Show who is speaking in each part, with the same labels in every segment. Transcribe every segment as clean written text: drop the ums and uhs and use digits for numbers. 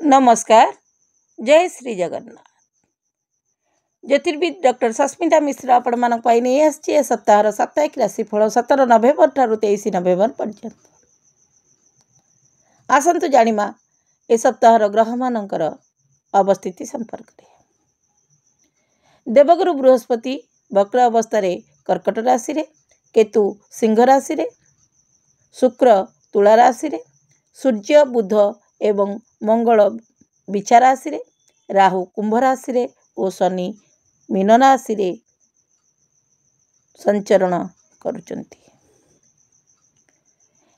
Speaker 1: नमस्कार। जय श्री जगन्नाथ। ज्योतिर्विद डॉक्टर सस्मिता मिश्र आपण मानक पाई नहीं आसी ए सप्ताहर साप्ताहिक राशिफल 17 नवेम्बर ठारू 23 नवेम्बर पर्यंत। आसंतु जानिमा ए सप्ताहर ग्रह मानकर अवस्थिति संपर्क रे। देवगुरु बृहस्पति वक्र अवस्था कर्कट राशि रे, केतु सिंह राशि रे, शुक्र तुला राशि रे, सूर्य बुध एवं मंगल बिछा राशि रे, राहु कुंभ राशि रे और शनि मीन राशि रे संचरण करुचंती।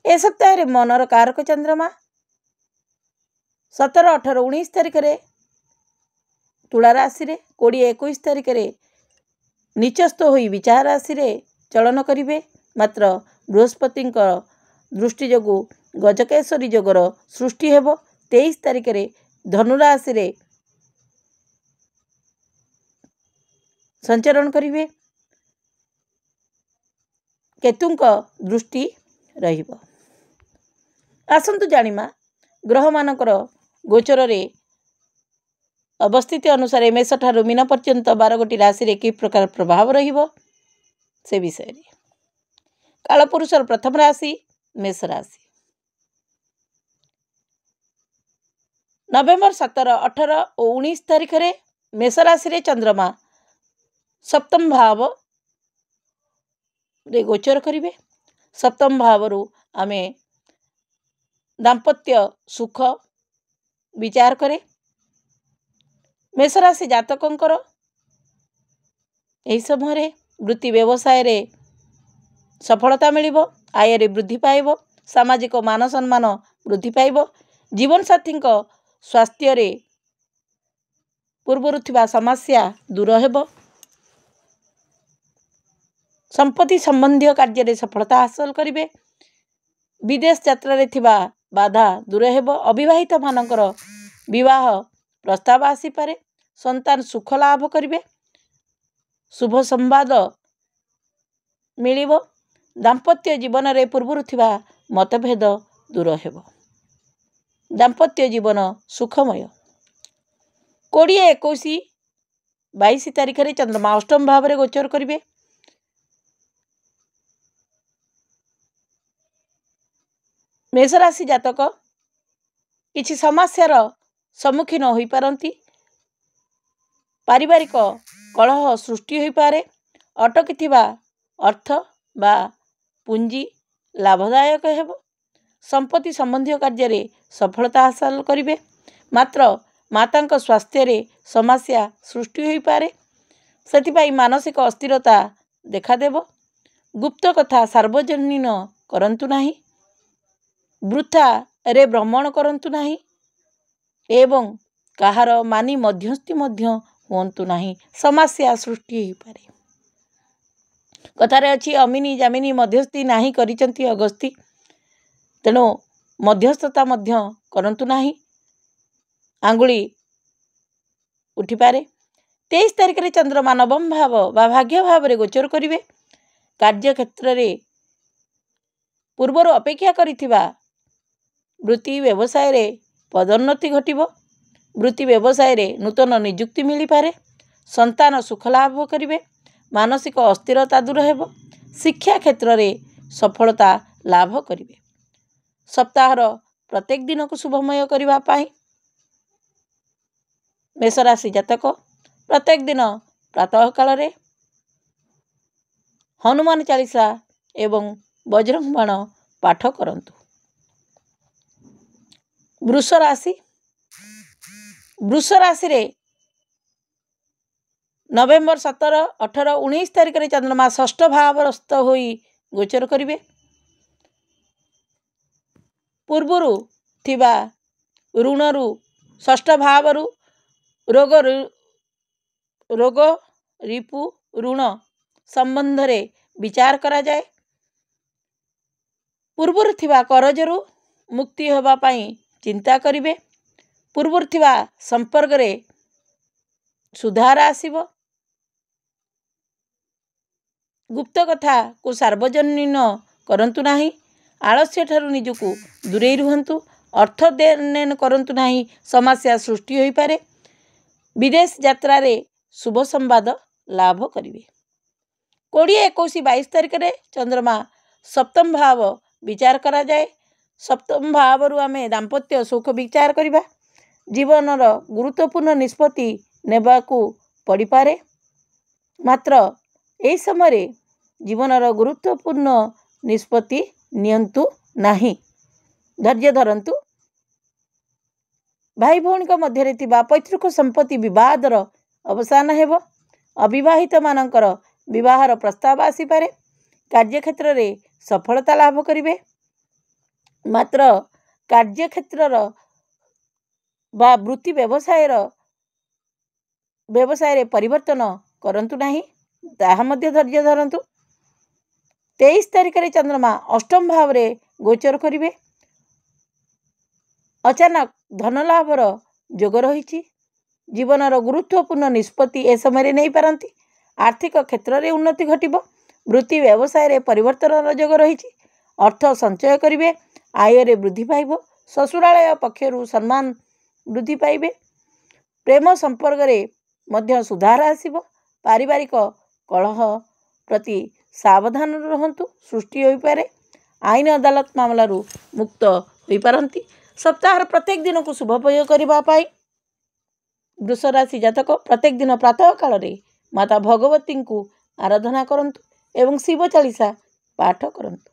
Speaker 1: ए सप्ताह रे मनर कारक चंद्रमा 17, 18, 19 तारिख रे तुला राशि रे, 20, 21 तारिख रे नीचस्थ होई विचार राशि रे चलन करिवे। मात्र बृहस्पति दृष्टि जोगु गजकेशरी जोगर सृष्टि हेबो। 23 तारिख रे धनु राशि रे संचरण करिवे। केतुंक दृष्टि रहिबो। आसंतु जानिमा ग्रह मानकर गोचर रे अवस्थिति अनुसार मेष ठारू मीन पर्यंत 12 गोटी राशि रे कि प्रकार प्रभाव रहिबो से विषय रे। कालपुरुषर प्रथम राशि मेष राशि। नवेम्बर 17, 18 और 19 तारिख रे मेष राशि रे चंद्रमा सप्तम भाव रे गोचर करिवे। सप्तम भाव रु आमे दाम्पत्य सुख विचार करे। मेष राशि जातकंकर एही समय रे वृत्ति व्यवसाय रे सफलता मिलिबो, आय रे वृद्धि पाइबो, सामाजिक मान सम्मान वृद्धि पाइबो, जीवन साथी स्वास्थ्य रे पूर्वरु थिबा समस्या दूर हेबो, संपत्ति संबंधी कार्य रे सफलता हासिल करिवे, विदेश यात्रा रे थिबा बाधा दूर हेबो, अविवाहित मानकर विवाह प्रस्ताव आसी पारे, संतान सुख लाभ करिवे, शुभ संवाद मिलिबो, दाम्पत्य जीवन रे पूर्वरु थिबा मतभेद दूर हेबो, दाम्पत्य जीवन सुखमय। 20, 21, 22 तारिख रे चंद्रमा अष्टम भाव रे गोचर करिवे। मेष राशि जातक किछि समस्यार सम्मुखीन होई पारंती, पारिवारिक कलह सृष्टि होई पारे, अटकी थिबा अर्थ बा पुंजी लाभदायक हेबो, संपत्ति संबंधी कार्य रे सफलता हासिल करिवे। मात्र मातांक स्वास्थ्य रे समस्या सृष्टि होई पारे, सेतिपाई मानसिक अस्थिरता देखा देबो। गुप्त कथा सार्वजनीन करंतु नाही, वृथा रे भ्रमण करंतु नाही एवं काहार मानी मध्यस्थी मध्य होंतु नाही, समस्या सृष्टि होई पारे। कथारे अछि अमिनी जामिनी मध्यस्थी नाही करिचंती अगस्ती, तेणु मध्यस्थता मध्य करंतु नाही, आंगुली उठी पारे। 23 तारिख रे चंद्रमा नवम भाव बा भाग्य भाव रे गोचर करिवे। कार्य क्षेत्र रे पूर्वर अपेक्षा करिथिबा वृत्ति व्यवसाय रे पदोन्नति घटिबो, वृत्ति व्यवसाय रे नूतन नियुक्ति मिली पारे, संतान सुख लाभ करिवे, मानसिक अस्थिरता दूर हेबो, शिक्षा क्षेत्र रे सफलता लाभ करिवे। सप्ताहर प्रत्येक दिन को शुभमय करिवा पाई मेष राशि जातक प्रत्येक दिन प्रातः काल रे हनुमान चालीसा एवं बजरंग बाण पाठ करंतु। वृष राशि रे नवेम्बर 17, 18, 19 तारिख रे चंद्रमा षष्ठ भावस्थ होई गोचर करिवे। पूर्वरु थिबा ऋणरु षष्ठ भावरु रोग रिपु ऋण संबंध रे विचार करा जाए। पूर्वरु थिबा करजरु मुक्ति होबा पाई चिंता करिवे। पूर्वरु थिबा संपर्क रे सुधार आसीबो। गुप्त कथा को सार्वजनीन करंतु नाही, आलस्य ठारू निजकु दूरेई रुहंतु, अर्थ देन करंतु नाही, समस्या सृष्टि होई पारे। विदेश यात्रा रे शुभ संवाद लाभ करिवे। 20, 21, 22 तारिख रे चंद्रमा सप्तम भाव विचार करा जाए। सप्तम भाव रु आमे दाम्पत्य सुख विचार करिबा। जीवन रो गुरुत्वपूर्ण निष्पत्ति नेबाकू पड़ी पारे। मात्र एई समय जीवन रो गुरुत्वपूर्ण निष्पत्ति नियंतु नाही, धैर्य धरंतु। भाई भौणी मध्य पैतृक संपत्ति विवादर अवसान हेब। अविवाहित मानकर विवाहर प्रस्ताव आसी पारे। कार्यक्षेत्र रे सफलता लाभ करिवे। मात्र कार्यक्षेत्र बा वृत्ति व्यवसाय रे परिवर्तन करंतु नाही, ताहा मध्य धैर्य धरंतु। 23 तारिख रे चंद्रमा अष्टम भाव रे गोचर करिवे। अचानक धन लाभर जोग रही। जीवनर गुरुत्वपूर्ण निष्पत्ति ए समय नहीं पारंती। आर्थिक क्षेत्र रे उन्नति घटिब। वृत्ति व्यवसाय रे परिवर्तन जोग रही। अर्थ संचय करिवे। आय रे वृद्धि पाइब। ससुरालय पक्षरु सम्मान वृद्धि पाइबे। प्रेम संपर्क रे मध्य सुधार आसिब। पारिवारिक कलह प्रति सावधान रहंतु, सृष्टि होई पारे। आईन अदालत मामलारू मुक्त होई पारंती। सप्ताह प्रत्येक दिन को शुभप्रयोग करबा पाई वृष राशि जातक प्रत्येक दिन प्रातः काल रे माता भगवती को आराधना करंतु एवं शिव चालीसा पाठ करंतु।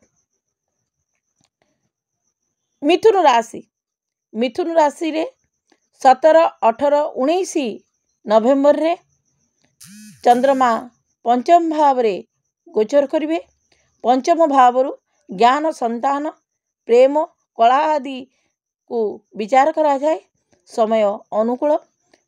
Speaker 1: मिथुन राशि रे 17, 18, 19 नवेम्बर रे चंद्रमा पंचम भाव रे गोचर करिवे। पंचम भावरु ज्ञान, संतान, प्रेम, कला आदि को विचार करा जाए। समय अनुकूल।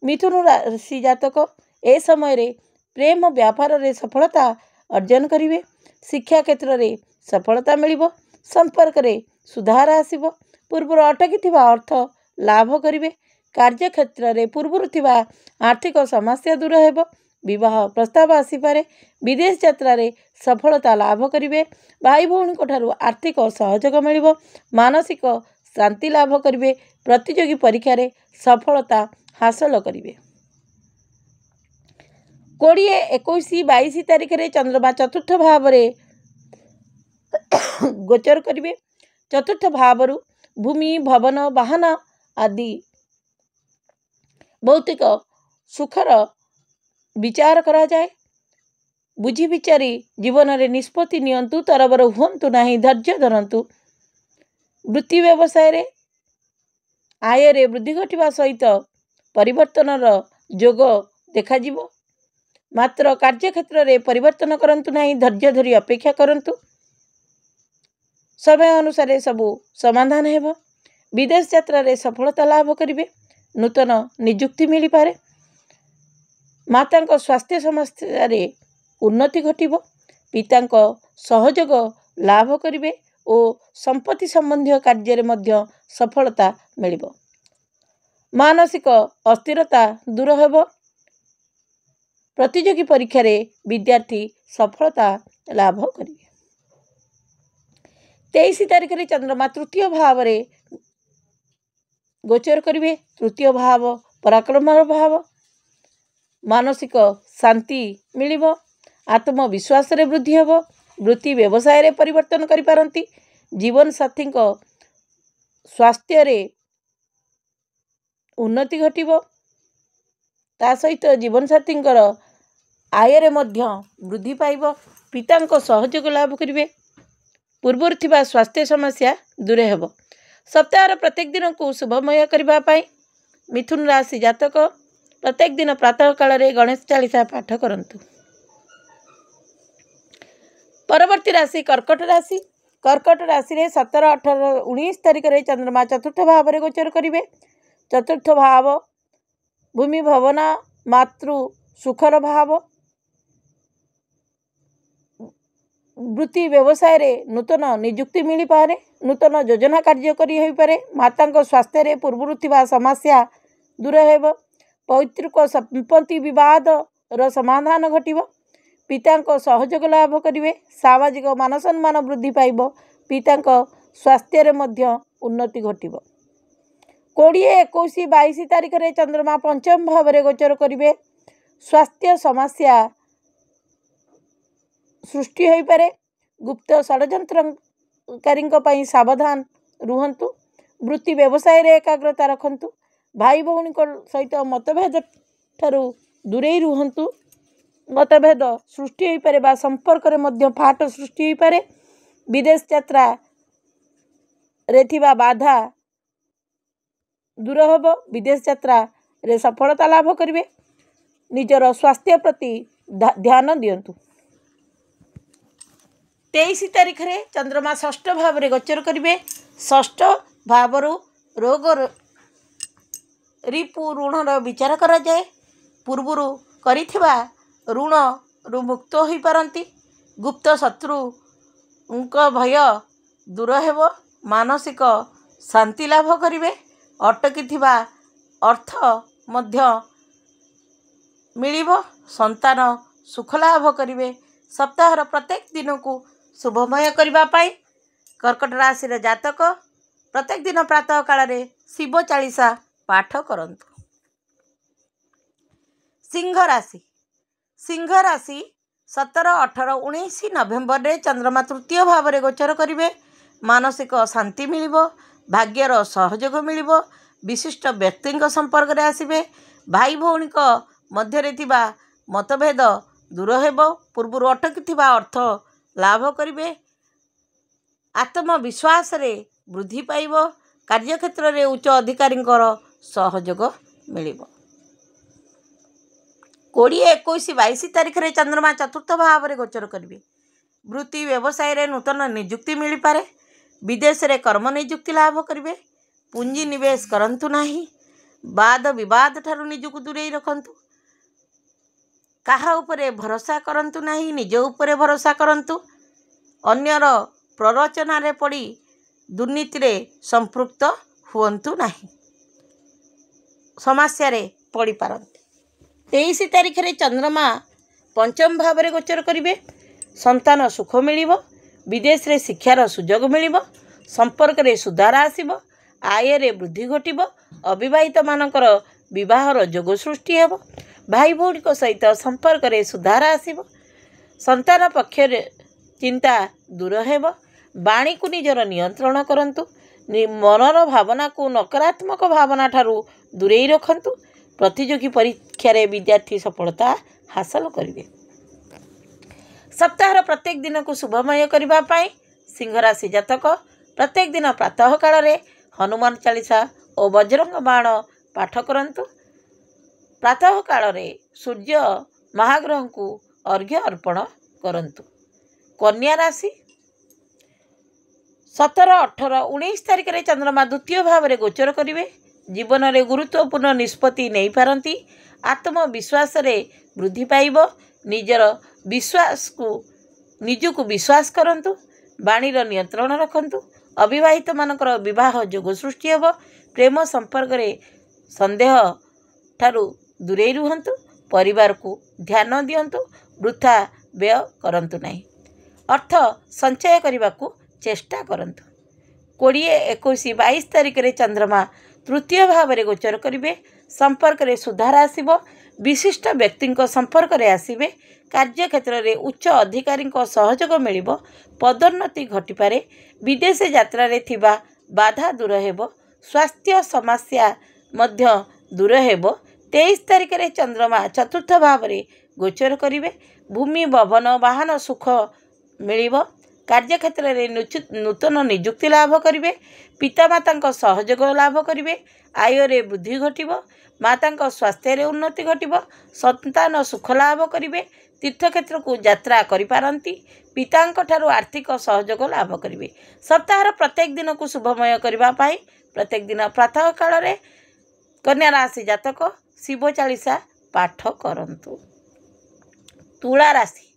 Speaker 1: मिथुन राशि जातक ए समय रे प्रेम व्यापार रे सफलता अर्जन करिवे। शिक्षा क्षेत्र रे सफलता मिलिबो। संपर्क रे सुधार आसिबो। पूर्व अटकी थिबा अर्थ लाभ करिवे। कार्य क्षेत्र रे पूर्व थिबा आर्थिक समस्या दूर हेबो। विवाह प्रस्ताव आसी पारे। विदेश यात्रा रे सफलता लाभ करिवे। भाई भौणी ठारू आर्थिक सहयोग मिलिबो। मानसिक शांति लाभ करिवे। प्रतियोगी परीक्षा रे सफलता हासिल करिवे। 20, 21, 22 तारिख रे चंद्रमा चतुर्थ भाव रे गोचर करिवे। चतुर्थ भावरु भूमि, भवन, वाहन आदि भौतिक सुखर विचार करा जाए। बुझी विचारी जीवन रे निष्पत्ति नियंतु, तरबर हुंतु नाही, धैर्य धरंतु। वृत्ति व्यवसाय रे आय रे वृद्धि घटिबा सहित परिवर्तनर जोग देखा जिवो। मात्र कार्य क्षेत्र रे परिवर्तन करंतु नाही, धैर्य धरी अपेक्षा करंतु। समय अनुसार सबु समाधान हेबो। विदेश यात्रा रे सफलता लाभ करिवे। नूतन नियुक्ति मिली पारे। माता को स्वास्थ्य समस्या रे उन्नति घटिबो। पिता को सहयोग लाभ करिवे और संपत्ति संबंधी कार्य रे मध्य सफलता मिलिबो। मानसिक अस्थिरता दूर हेबो। प्रतियोगी परीक्षा रे विद्यार्थी सफलता लाभ करिवे। 23 तारिख रे चंद्रमा तृतीय भाव रे गोचर करिवे। तृतीय भाव पराक्रम भाव। मानसिक शांति मिलिबो। आत्मविश्वास रे वृद्धि हेबो। वृत्ति व्यवसाय रे परिवर्तन करि पारंती। जीवन साथी को स्वास्थ्य रे उन्नति घटिबो। ता सहित जीवन साथी आय रे मध्य वृद्धि पाइबो। पिता को सहयोग लाभ करिवे। पूर्व थिबा स्वास्थ्य समस्या दूर हेबो। सप्ताह प्रत्येक दिन को शुभमय करबा पाई मिथुन राशि जातक प्रत्येक दिन प्रातः काल रे गणेश चालीसा पाठ करंतु। परवर्ती राशि कर्कट राशि। कर्कट राशि रे 17, 18, 19 तारिख रे चंद्रमा चतुर्थ भाव रे गोचर करिवे। चतुर्थ भाव भूमि, भवन, मातृ सुखर भाव। वृत्ति व्यवसाय रे नूतन नियुक्ति मिली पारे। नूतन योजना कार्यकरी होई पारे। माता को स्वास्थ्य रे पूर्व थिबा समस्या दूर हेबो। पैतृक संपत्ति विवाद र समाधान घटिबो। पिता को सहयोग लाभ करिवे। सामाजिक मान सम्मान वृद्धि पाइबो। पिता को स्वास्थ्य रे मध्य उन्नति घटिबो। कोड़े 21 22 तारीख में चंद्रमा पंचम भाव में गोचर करेंगे। स्वास्थ्य समस्या सृष्टि हो पारे। गुप्त षड्यंत्रकारी सावधान रुहंतु। वृत्ति व्यवसाय रे एकाग्रता रखंतु। भाई भौणी सहित मतभेद ठारू दूरे रुहंतु। मतभेद सृष्टि हो पारे बा संपर्क रे मध्य फाट सृष्टि हो पारे। विदेश यात्रा रे थिबा बाधा दूर होब। विदेश यात्रा रे सफलता लाभ करिवे। निजर स्वास्थ्य प्रति ध्यान दियंतु। 23 तारीख रे चंद्रमा षष्ठ भाव में गोचर करेंगे। षष्ठ भाव रोग रिपु ऋणर विचार करा जाए। पूर्वर करिथिबा ऋण रु मुक्त हो पारंती। गुप्त शत्रु भय दूर हेबो। मानसिक शांति लाभ करिवे। अटकिथिबा अर्थ मध्य मिलिबो। संतान सुख लाभ करिवे। सप्ताहर प्रत्येक दिन को शुभमय करने पाई कर्कट राशि जातक प्रत्येक दिन प्रातः काल शिव चालीसा पाठ करंतु। सिंह राशि 17, 18, 19 नवेम्बर रे चंद्रमा तृतीय भाव में गोचर करेंगे। मानसिक शांति मिलिबो। भाग्यर सहयोग मिलिबो। विशिष्ट व्यक्ति संपर्क रे आसिबे। भाई भौणी मध्य थिबा मतभेद दूर हेबो। पूर्वर अटकिथिबा अर्थ लाभ करिवे। आत्मविश्वास रे वृद्धि पाइबो। कार्यक्षेत्र रे उच्च अधिकारी सहयोग मिलिबो। 20, 21, 22 तारीख रे चंद्रमा चतुर्थ भाव में गोचर करेंगे। वृत्ति व्यवसाय रे नूतन नियुक्ति मिल पारे। विदेश रे कर्म नियुक्ति लाभ करिवे। पूंजी निवेश करंतु नाही। वाद विवाद ठारू निजको दूरे रखंतु। काहा उपरे भरोसा करंतु नाही। निज उपरे भरोसा करंतु। अन्यर प्ररोचना रे पड़ी दुर्नीति रे संपृक्त हुअंतु नाही। समस्या रे पड़ी पारंती। 23 तारीख रे चंद्रमा पंचम भाव में गोचर करेंगे। संतान सुख मिलिबो। विदेश रे शिक्षार सुजोग मिलिबो। संपर्क रे सुधार आसिबो। आय रे वृद्धि घटिबो। अविवाहित मानकर विवाहर जोग सृष्टि हेबो। भाई भौणी सहित संपर्क रे सुधार आसिबो। संतान पक्षरे चिंता दूर हेबो। वाणी को निजर नियंत्रण करंतु। मनर भावना को नकारात्मक भावना ठारू दूरे रखंतु। प्रतियोगी परीक्षा रे विद्यार्थी सफलता हासिल करिवे। सप्ताहर प्रत्येक दिन को शुभमय करने पाई सिंह राशि जातक प्रत्येक दिन प्रातः काल रे हनुमान चालीसा और बजरंग बाण पाठ करंतु। प्रातः काल रे सूर्य महाग्रह को अर्घ्य अर्पण करंतु। कन्या राशि 17, 18, 19 तारीख रे चंद्रमा द्वितीय भाव में गोचर करेंगे। जीवन में गुरुत्वपूर्ण निष्पत्ति नहीं पारंती। आत्मविश्वास रे वृद्धि पाइबो। निजर विश्वास को निजको विश्वास करंतु। वाणीर नियंत्रण रखंतु। अविवाहित मानकर विवाह जोग सृष्टि हेबो। प्रेम संपर्क रे संदेह ठारू दूरे रुहंतु। परिवार को ध्यान दियंतु। वृथा व्यय करंतु नहीं। अर्थ संचय करने को चेष्टा करंतु। 20, 21, 22 तारीख रे चंद्रमा तृतीय भाव में गोचर करेंगे। संपर्क रे सुधार आसिबो। विशिष्ट व्यक्ति संपर्क रे आसिबे। कार्यक्षेत्र रे उच्च अधिकारी सहयोग मिलिबो। पदोन्नति घटिपारे। विदेश यात्रा रे थिबा बाधा दूर हेबो। स्वास्थ्य समस्या मध्य दूर हेबो। 23 तारीख रे चंद्रमा चतुर्थ भाव में गोचर करेंगे। भूमि भवन वाहन सुख मिलिबो। कार्यक्षेत्र रे नूतन नियुक्ति लाभ करिवे। पितामाता सहयोग लाभ करिवे। आय रे वृद्धि घटिबो। माता स्वास्थ्य रे उन्नति घटिबो। संतान सुख लाभ करिवे। तीर्थक्षेत्र को यात्रा करि पारंती। पितांक ठारू आर्थिक सहयोग लाभ करिवे। सप्ताहर प्रत्येक दिन को शुभमय करबा पाई प्रत्येक दिन प्रातः काल रे कन्या राशि जातक शिव चालीसा पाठ करंतु। तुला राशि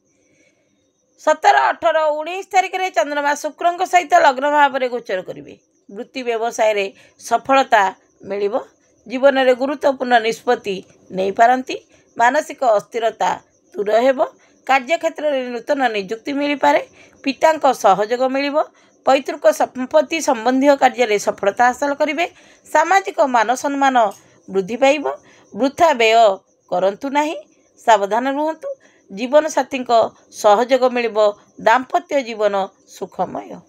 Speaker 1: 17, 18, 19 तारीख रे चंद्रमा शुक्र सहित लग्न भाव में गोचर करेंगे। वृत्ति व्यवसाय रे सफलता मिलिबो। जीवन में गुरुत्वपूर्ण निष्पत्ति नहीं पारंती। मानसिक अस्थिरता दूर हेबो। कार्यक्षेत्र रे नूतन नियुक्ति मिल पारे। पितांक सहयोग मिलिबो। पैतृक संपत्ति संबंधी कार्य सफलता हासिल करेंगे। सामाजिक मान सम्मान वृद्धि पाइब। वृथा व्यय करंतु नहीं, सावधान रुहतु। जीवन साथी सहयोग मिल। दाम्पत्य जीवन सुखमय।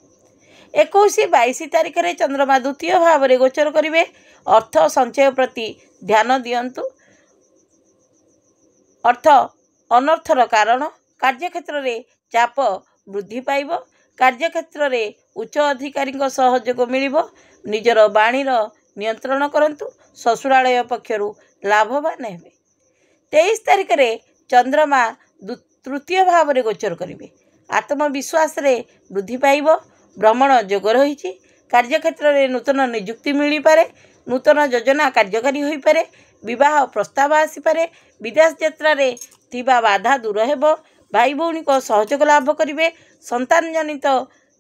Speaker 1: 21-22 तारिख में चंद्रमा द्वितीय भाव में गोचर करेंगे। अर्थ संचय प्रति ध्यान दियंतु। अर्थ अनर्थर कारण। कार्यक्षेत्र में चाप वृद्धि पाइब। कार्यक्षेत्र में उच्च अधिकारी सहयोग मिल। निजर बाणीर नियंत्रण करंतु। ससुरालय पक्षर लाभवान हेबे। 23 तारिख में चंद्रमा तृतीय भाव में गोचर करेंगे। आत्मविश्वास रे वृद्धि पाइब। भ्रमण जोग रही। कार्यक्षेत्र में नूतन नियुक्ति मिल पारे। नूतन योजना कार्यकारी हो पारे। विवाह प्रस्ताव आसीपे। विदेश यात्रा रे थिबा बाधा दूर हेबो। भाई भौणी को सहयोग लाभ करेंगे। संतान जनित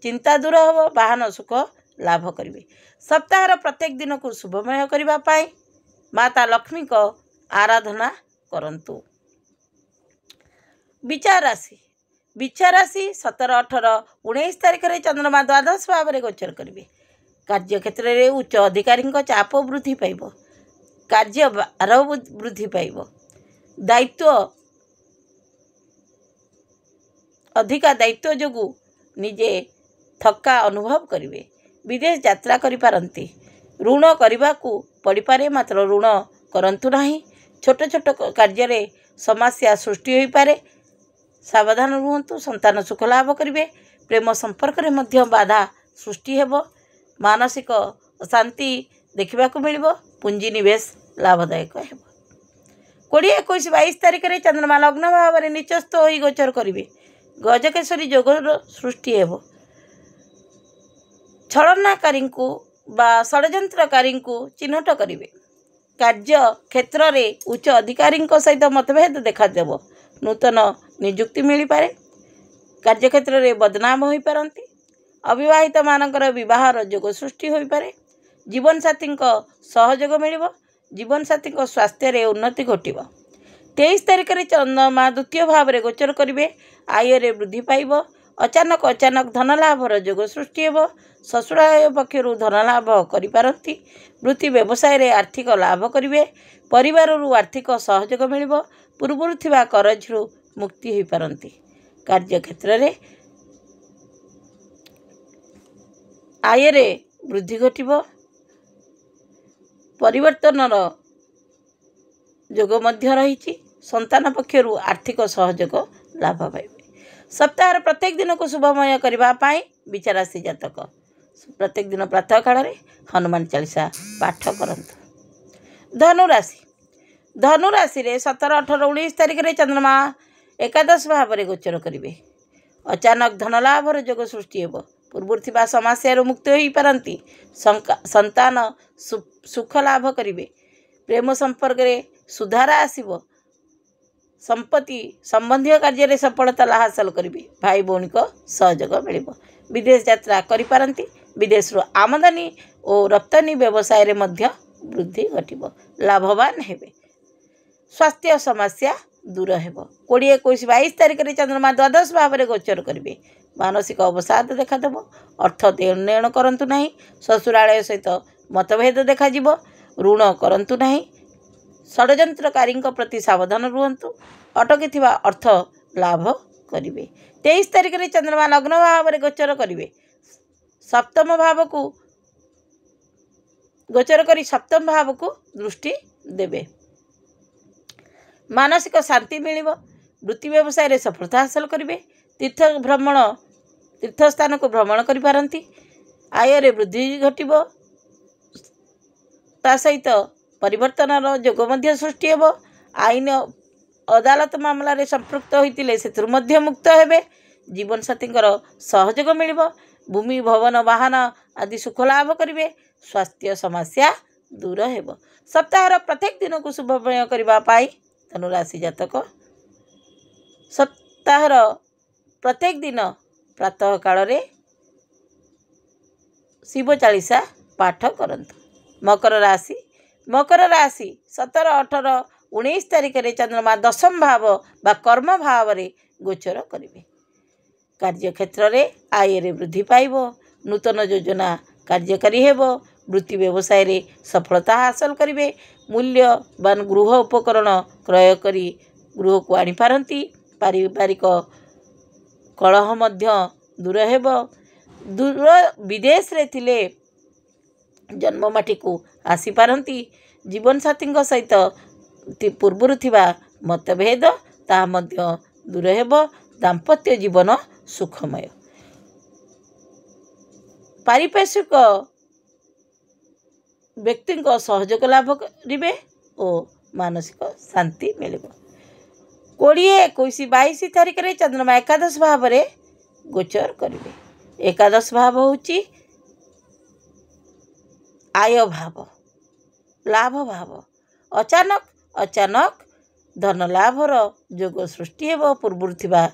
Speaker 1: चिंता दूर हो। वाहन सुख लाभ करेंगे। सप्ताहर प्रत्येक दिन को शुभमय करने माता लक्ष्मी को आराधना करंतु। विचार राशि। विचार राशि 17, 18, 19 तारिख में चंद्रमा द्वादश भाव में गोचर करेंगे। कार्यक्षेत्र में उच्च अधिकारी चाप वृद्धि पाइब। कार्य भार वृद्धि पाइब। दायित्व अधिका दायित्व जोगु निजे थक्का अनुभव करेंगे। विदेश यात्रा करिपारंती। ऋण करने को पड़िपारे, मात्र ऋण करंतु नहीं। छोट छोट कार्य रे समस्या सृष्टि हो पारे। सावधान रुहतु। संतान सुख लाभ करेंगे। प्रेम संपर्क में मध्य बाधा सृष्टि हेबो। मानसिक शांति देखा मिल। पुंजी निवेश लाभदायक हेबो। 20, 21, 22 तारिख में चंद्रमा लग्न भाव में नीचस्थ हो गोचर करेंगे। गजकेशरी जोगर सृष्टि हेबो। छलनाकारी बा षड्यंत्रकारी चिन्हट करेंगे। कार्य क्षेत्र में उच्च अधिकारी सहित मतभेद देखादेव। नूतन नियुक्ति मिल पारे। कार्यक्षेत्र में बदनाम हो पारती। अविवाहित मानकर विवाहर जोग सृष्टि हो पारे। जीवन साथी सहयोग मिल। जीवन साथी स्वास्थ्य रे उन्नति घटिब। 23 तारिख में चंद्रमा द्वितीय भाव में गोचर करेंगे। आय रे वृद्धि पाइब। अचानक धन लाभर जोग सृष्टि हेब। ससुरालय पक्षर धन लाभ करिपारंती। वृत्ति व्यवसाय रे आर्थिक लाभ करेंगे। परिवार आर्थिक सहयोग मिल। पूर्व थिबा करजु मुक्ति हो पारंती। कार्यक्षेत्र में आय रे वृद्धि घटिब। परिवर्तनर जोग मध्य रही। संतान पक्षर आर्थिक सहयोग लाभ पाइबे। सप्ताह प्रत्येक दिन को शुभमय करने विचार राशि जातक प्रत्येक दिन प्रातः काल में हनुमान चालीसा पाठ करंतु। धनुराशि। धनुराशि रे 17, 18, 19 तारिख में चंद्रमा एकादश भाव में गोचर करेंगे। अचानक धन लाभर जोग सृष्टि हेब। पूर्व थिबा समस्या मुक्त हो पारती। संतान सुख लाभ करेंगे। प्रेम संपर्क में सुधार आसीब। संपत्ति संबंधी कार्य रे सफलता हासिल करेंगे। भाई भौणी को सहयोग मिल। विदेश यात्रा करिपारंती। विदेश आमदानी और रप्तानी व्यवसाय रे मध्य वृद्धि घटिब। लाभवान हेबे। स्वास्थ्य समस्या दूर हेब। 20, 21, 22 तारिख में चंद्रमा द्वादश भाव में गोचर करेंगे। मानसिक अवसाद देखादेव। अर्थ देण नेण करंतु नहीं। ससुरालय सहित मतभेद देखा ऋण करंतु नहीं। षड्यंत्रकारी प्रति सावधान रुहतु। अटकी अर्थ लाभ करेंगे। 23 तारिख में चंद्रमा लग्न भाव में गोचर करेंगे। सप्तम भाव को गोचर कर सप्तम भाव को दृष्टि देवे। मानसिक शांति मिल। वृत्ति व्यवसाय रे सफलता हासिल करेंगे। तीर्थ स्थान को भ्रमण करिपारंती। आय रे वृद्धि घटिब। ता सहित परिवर्तन जोग मध्य सृष्टि हेब। आईन अदालत मामला रे संपृक्त होइतिले सेथुर मध्य मुक्त हेबे। जीवन साथी सहयोग मिल। भूमि भवन वाहन आदि सुख लाभ करेंगे। स्वास्थ्य समस्या दूर हेब। सप्ताहर प्रत्येक दिन को शुभमय करने धनुराशि जातक सप्ताहर प्रत्येक दिन प्रातः काल रे शिव चालीसा पाठ करंतु। मकर राशि। मकर राशि 17, 18, 19 तारिख में चंद्रमा दशम भाव बा कर्म भाव में गोचर करेंगे। कार्यक्षेत्र में आय रे वृद्धि पाइब। नूतन योजना कार्यकारी हेब। वृत्ति व्यवसाय रे सफलता हासिल करेंगे। मूल्यवान गृह उपकरण क्रय करी गृह को आनी पारंती। पारिवारिक कलह मध्य दूर हेब। दूर विदेश रे थिले जन्ममाटी को आसी पारंती। जीवन साथी सहित पूर्वर थिबा मतभेद ता मध्य दूर हेब। दाम्पत्य जीवन सुखमय। पारिपार्श्विक व्यक्ति सहयोग लाभ करेंगे और मानसिक शांति मिल। 20, 21, 22 तारिख में चंद्रमा एकादश भाव में गोचर करेंगे। एकादश भाव होची आय भाव, लाभ भाव। अचानक धन लाभर जोग सृष्टि हेब। पूर्व थिबा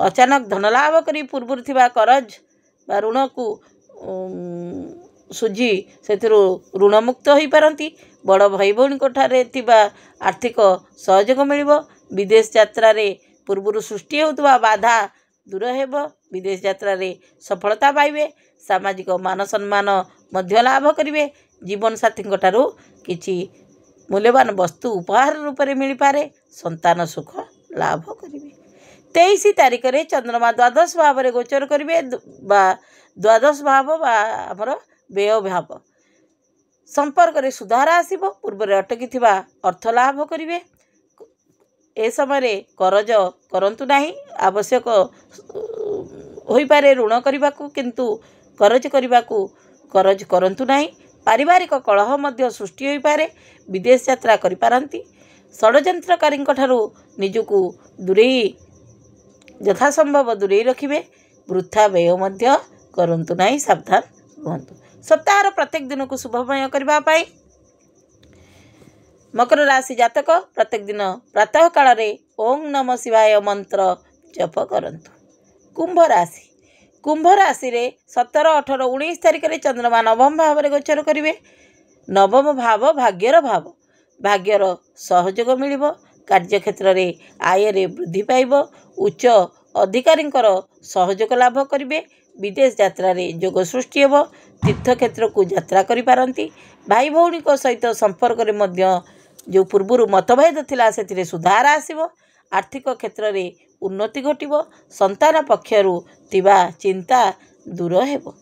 Speaker 1: अचानक धन लाभ करी पूर्व थिबा करज बा ऋण को सुझी से ऋण मुक्त हो पारती। बड़ भाई भौणी ठारे थिबा आर्थिक सहयोग मिल। विदेश यात्रा रे पूर्व सृष्टि होता बाधा दूर हेब। विदेश यात्रा रे सफलता पाइबे। सामाजिक मान सम्मान मध्य लाभ करेंगे। जीवन साथी ठारू किछि मूल्यवान वस्तु उपहार रूप में मिल पारे। संतान सुख लाभ करेंगे। 23 तारिख में चंद्रमा द्वादश भाव में गोचर करेंगे। द्वादश भाव बा आमर व्यय भाव। संपर्क रे सुधार आसिबो। पूर्व अटकी थिबा अर्थ लाभ करेंगे। ए समय करज करंतु नाही। आवश्यक होई पारे ऋण करने को, किंतु करज करंतु नाही। पारिवारिक कलह मध्य सृष्टि होई पारे। विदेश यात्रा करि पारंती। षड्यंत्रकारी ठारू निजको दूरेई यथासंभव दूरेई रखिबे। वृथा व्यय मध्य करंतु नाही। सावधान रुहंतु। सप्ताहर प्रत्येक दिन को शुभमय करबा पाई मकर राशि जातक प्रत्येक दिन प्रातः काल रे ओम नमः शिवाय मंत्र जप करंतु। कुंभ राशि रे 17, 18, 19 तारिख में चंद्रमा नवम भाव में गोचर करेंगे। नवम भाव भाग्यर भाव। भाग्यर सहयोग मिल। कार्यक्षेत्र रे आय रे वृद्धि पाइब। उच्च अधिकारी सहयोग लाभ करेंगे। विदेश यात्रा रे जोग सृष्टि हेब। तीर्थक्षेत्र को यात्रा करि पारंती। भाई भौणी सहित संपर्क रे मध्य जो पूर्व मतभेद थिला सेतिरे सुधार आसिबो। आर्थिक क्षेत्र रे उन्नति घटिबो। संतान पक्षरु थिबा चिंता दूर हेब।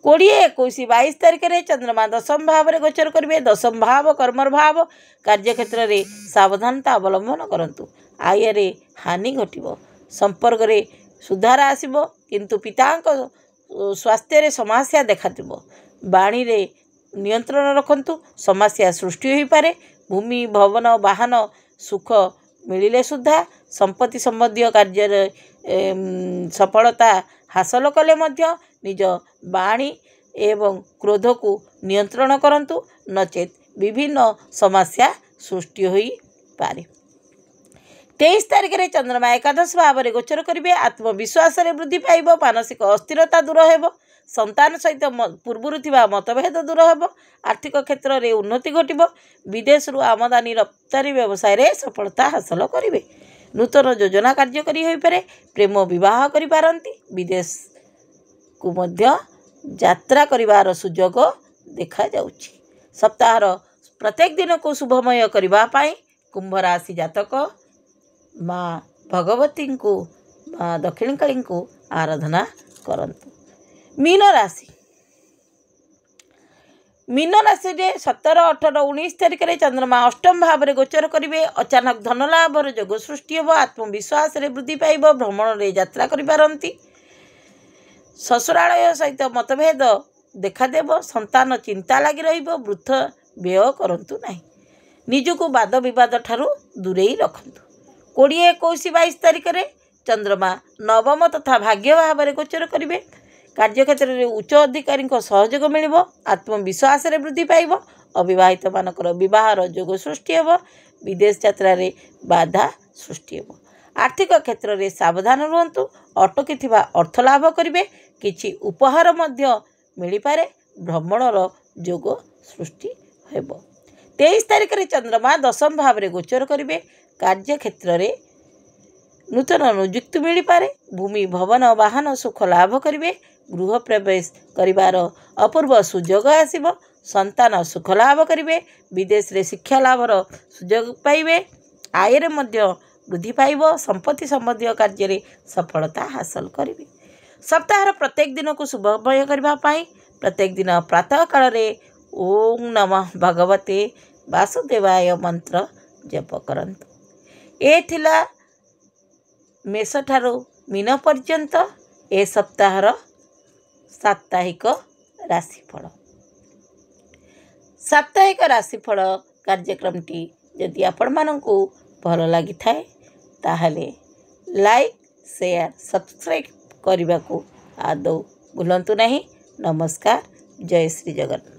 Speaker 1: 20, 21, 22 तारिख में चंद्रमा दशम भाव में गोचर करेंगे। दशम भाव कर्मर भाव। कार्यक्षेत्र रे सावधानता अवलंबन करंतु। आय रे हानि घटिबो। संपर्क रे सुधार आसिबो, किंतु पितांक स्वास्थ्य रे समस्या देखादिबो। बाणी रे नियंत्रण रखंतु। समस्या सृष्टि होई पारे। भूमि भवन वाहन सुख मिलिले सुधा। संपत्ति संबंधी कार्य सफलता हासिल कले मध्य निज बाणी एवं क्रोध को नियंत्रण करंतु। नचेत विभिन्न समस्या सृष्टि होई पारे। 23 तारिख में चंद्रमा एकादश भाव में गोचर करेंगे। आत्मविश्वास वृद्धि पाइब। मानसिक अस्थिरता दूर हेब। संतान सहित पूर्व थिबा मतभेद दूर हेब। आर्थिक क्षेत्र में उन्नति घटिब। विदेश आमदानी रप्तानी व्यवसाय रे सफलता हासिल करेंगे। नूतन योजना कार्यकारी हो पारे। प्रेम विवाह करि पारंती। विदेश को मध्य यात्रा करिवार सुयोग देखा जाउछि। सप्ताहर प्रत्येक दिन को शुभमय करबा पाई कुंभ राशि जातक माँ भगवती को माँ दक्षिणकाली को आराधना करंतु। मीन राशि रे 17, 18, 19 तारिख में चंद्रमा अष्टम भाव में गोचर करेंगे। अचानक धन लाभर जोग सृष्टि हेब। आत्मविश्वास वृद्धि पाइब। भ्रमण रे यात्रा करि पारंती। ससुरालय सहित मतभेद देखादेव। संतान चिंता लगी रहिबो। वृथा व्यय करंतु नाही। निजको वाद विवाद ठारू दूरेई रखंतु। 20, 21, 22 तारिख में चंद्रमा नवम तथा भाग्य भाव में गोचर करेंगे। कार्यक्षेत्र में उच्च अधिकारी सहयोग मिल। आत्मविश्वास वृद्धि पाइब। अविवाहित मानकर विवाहर जोग सृष्टि हेब। विदेश यात्रा रे बाधा सृष्टि हेब। आर्थिक क्षेत्र में सावधान रुहंतु। अटकी थिबा अर्थ लाभ करेंगे। किछि उपहार मध्य मिल पारे। भ्रमणर जोग सृष्टि हेब। 23 तारिख में चंद्रमा दशम भाव में गोचर करेंगे। कार्यक्षेत्र में नूतन नियुक्ति मिल पारे। भूमि भवन वाहन सुख लाभ करेंगे। गृह प्रवेश करिवार अपूर्व सुजोग आसिब। संतान सुख लाभ करिवे। विदेश रे शिक्षा लाभर सुजोग पाइबे। आय मध्य वृद्धि पाइब। संपत्ति संबंधी कार्य रे सफलता हासिल करिवे। सप्ताहर प्रत्येक दिन को शुभमय करबा पाई प्रत्येक दिन प्रातः काल रे ओम नमः भगवते वासुदेवाय मंत्र जप करंतु। ए थिला मेष ठारू मीन पर्यंत ए सप्ताहर साप्ताहिक राशिफल। साप्ताहिक राशिफल कार्यक्रमटी जदि आपण मानंकु भल लागि थाए ताहले लाइक शेयर सब्सक्राइब करने को आदौ भूलंतु नहीं। नमस्कार। जय श्री जगन्नाथ।